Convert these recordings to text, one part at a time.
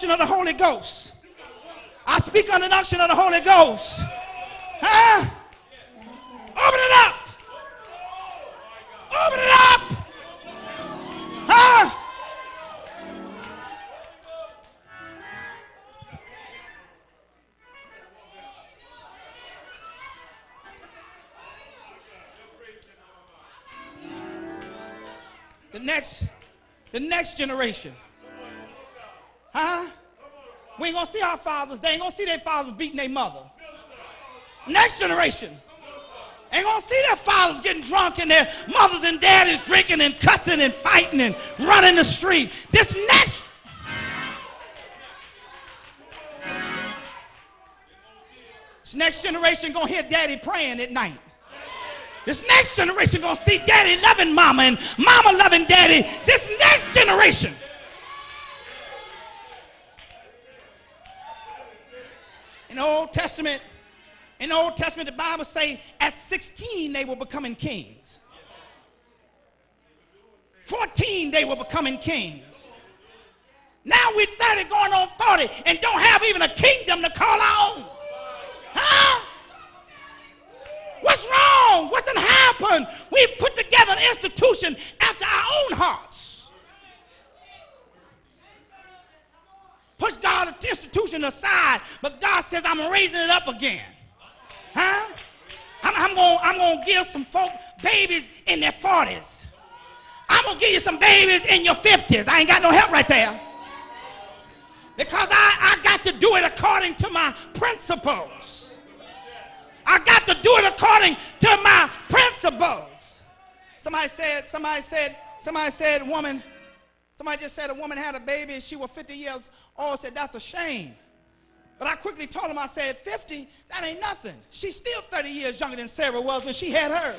of the Holy Ghost. I speak under the unction of the Holy Ghost. Huh? Open it up. Open it up. Huh? The next generation. Huh? We ain't gonna see our fathers. They ain't gonna see their fathers beating their mother. Next generation ain't gonna see their fathers getting drunk and their mothers and daddies drinking and cussing and fighting and running the street. This next generation gonna hear daddy praying at night. This next generation gonna see daddy loving mama and mama loving daddy. This next generation. In the Old Testament, the Bible says at 16 they were becoming kings. 14 they were becoming kings. Now we're 30 going on 40 and don't have even a kingdom to call our own. Huh? What's wrong? What done happened? We put together an institution after our own hearts. Push God's institution aside, but God says, I'm raising it up again. Huh? I'm going to give some folk babies in their 40s. I'm going to give you some babies in your 50s. I ain't got no help right there. Because I got to do it according to my principles. I got to do it according to my principles. Somebody just said a woman had a baby and she was 50 years old. Said, that's a shame. But I quickly told him, I said, 50, that ain't nothing. She's still 30 years younger than Sarah was when she had her.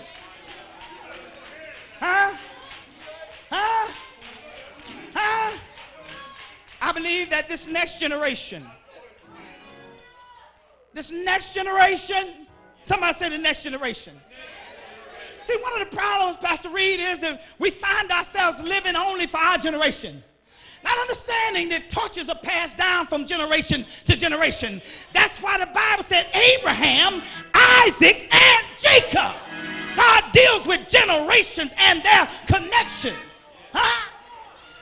Huh? Huh? Huh? I believe that this next generation, somebody say the next generation. See, one of the problems, Pastor Reed, is that we find ourselves living only for our generation. Not understanding that torches are passed down from generation to generation. That's why the Bible said Abraham, Isaac, and Jacob. God deals with generations and their connections. Huh?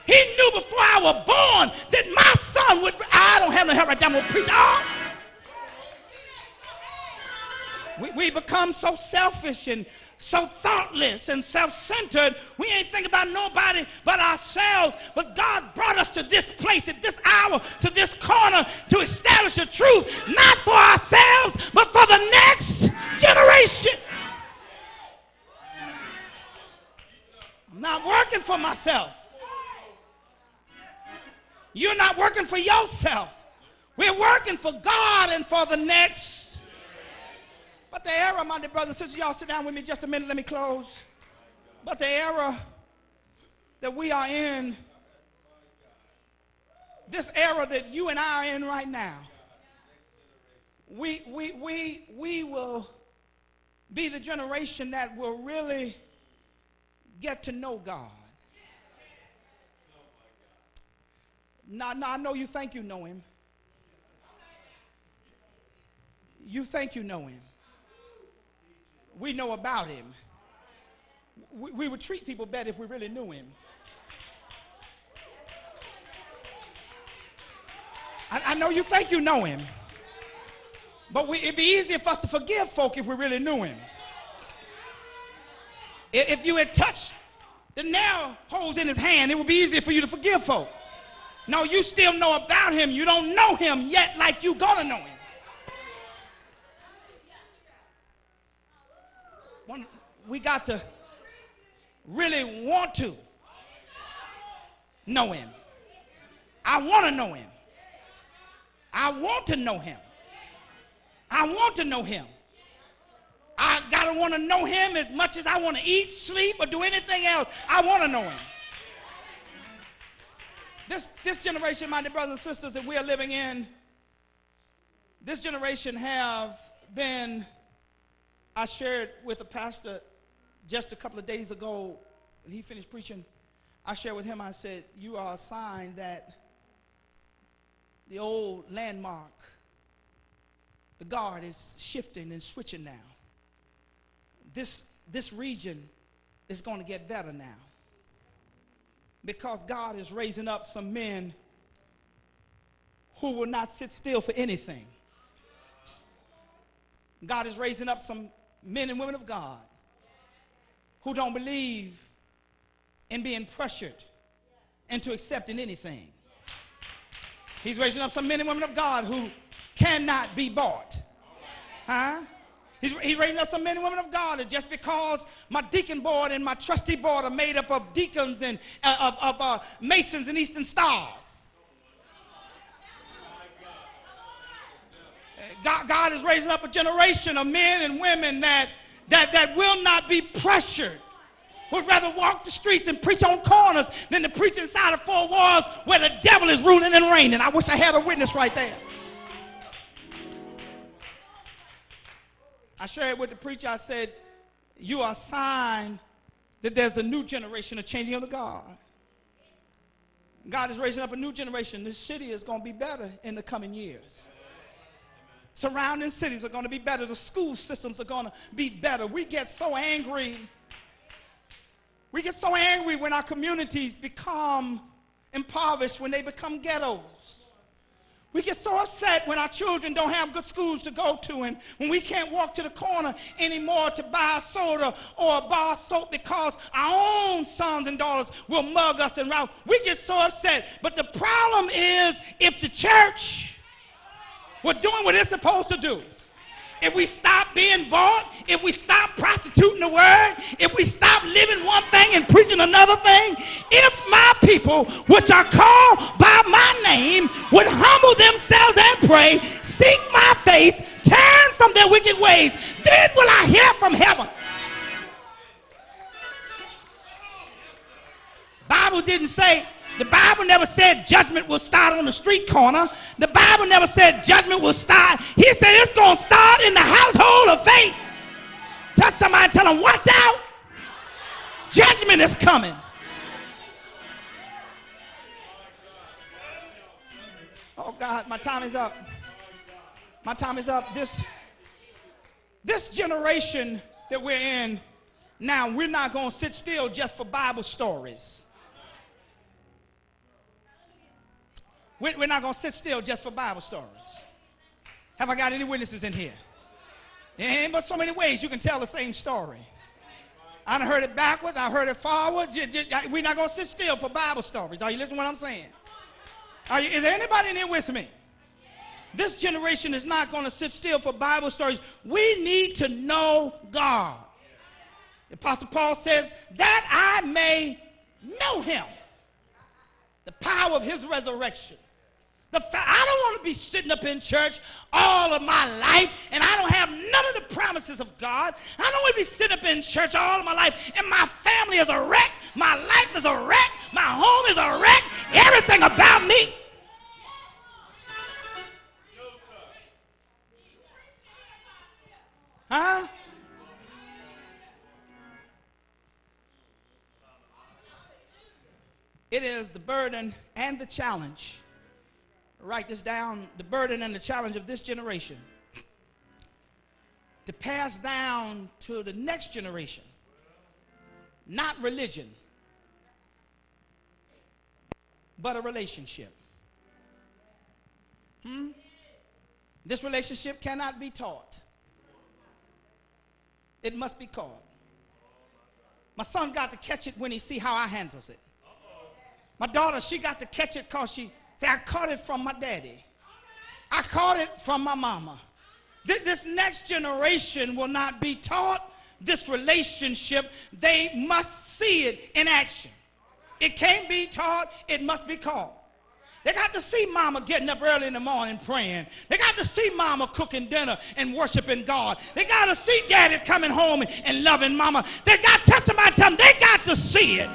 He knew before I was born that my son would, I don't have no help right there, I'm going to preach. We become so selfish and so thoughtless and self-centered. We ain't thinking about nobody but ourselves. But God brought us to this place at this hour, to this corner, to establish the truth, not for ourselves, but for the next generation. I'm not working for myself. You're not working for yourself. We're working for God and for the next. But the era, my dear brothers and sisters, y'all sit down with me just a minute, let me close. But the era that we are in, this era that you and I are in right now, we will be the generation that will really get to know God. Now I know you think you know him. You think you know him. We know about him. We would treat people better if we really knew him. I know you think you know him. But it'd be easier for us to forgive folk if we really knew him. If you had touched the nail holes in his hand, it would be easier for you to forgive folk. No, you still know about him. You don't know him yet like you gonna know him. We got to really want to know him. I want to know him. I want to know him. I want to know him. I gotta want to know him as much as I want to eat, sleep, or do anything else. I want to know him. This generation, my dear brothers and sisters, that we are living in, this generation have been, I shared with a pastor just a couple of days ago, when he finished preaching, I shared with him, I said, you are a sign that the old landmark, the guard is shifting and switching now. This region is going to get better now, because God is raising up some men who will not sit still for anything. God is raising up some men and women of God who don't believe in being pressured into accepting anything. He's raising up some men and women of God who cannot be bought. Huh? He's raising up some men and women of God that just because my deacon board and my trustee board are made up of deacons and of Masons and Eastern Stars. God is raising up a generation of men and women that will not be pressured, would rather walk the streets and preach on corners than to preach inside of four walls where the devil is ruling and reigning. I wish I had a witness right there. I shared with the preacher, I said, you are a sign that there's a new generation of changing of the God. God is raising up a new generation. This city is going to be better in the coming years. Surrounding cities are going to be better. The school systems are going to be better. We get so angry. We get so angry when our communities become impoverished, when they become ghettos. We get so upset when our children don't have good schools to go to, and when we can't walk to the corner anymore to buy a soda or a bar of soap because our own sons and daughters will mug us and rout. We get so upset. But the problem is, if the church were doing what it's supposed to do, if we stop being bought, if we stop prostituting the word, if we stop living one thing and preaching another thing, if my people, which are called by my name, would humble themselves and pray, seek my face, turn from their wicked ways, then will I hear from heaven. The Bible never said judgment will start on the street corner. The Bible never said judgment will start. He said it's going to start in the household of faith. Touch somebody and tell them, watch out. Judgment is coming. Oh, God, my time is up. My time is up. This generation that we're in now, we're not going to sit still just for Bible stories. We're not going to sit still just for Bible stories. Have I got any witnesses in here? There ain't but so many ways you can tell the same story. I done heard it backwards. I heard it forwards. We're not going to sit still for Bible stories. Are you listening to what I'm saying? Is there anybody in here with me? This generation is not going to sit still for Bible stories. We need to know God. The Apostle Paul says, that I may know him. The power of his resurrection. I don't want to be sitting up in church all of my life and I don't have none of the promises of God. I don't want to be sitting up in church all of my life and my family is a wreck, my life is a wreck, my home is a wreck, everything about me. Huh? It is the burden and the challenge. Write this down. The burden and the challenge of this generation to pass down to the next generation, not religion, but a relationship. This relationship cannot be taught. It must be caught. My son got to catch it when he see how I handles it. My daughter, she got to catch it because she said, I caught it from my daddy. I caught it from my mama. This next generation will not be taught this relationship. They must see it in action. It can't be taught. It must be caught. They got to see mama getting up early in the morning praying. They got to see mama cooking dinner and worshiping God. They got to see daddy coming home and loving mama. They got to somebody tell them they got to see it.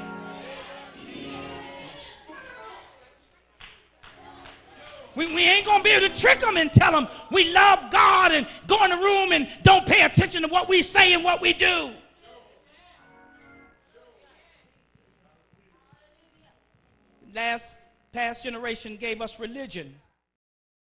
We ain't going to be able to trick them and tell them we love God and go in the room and don't pay attention to what we say and what we do. Past generation gave us religion.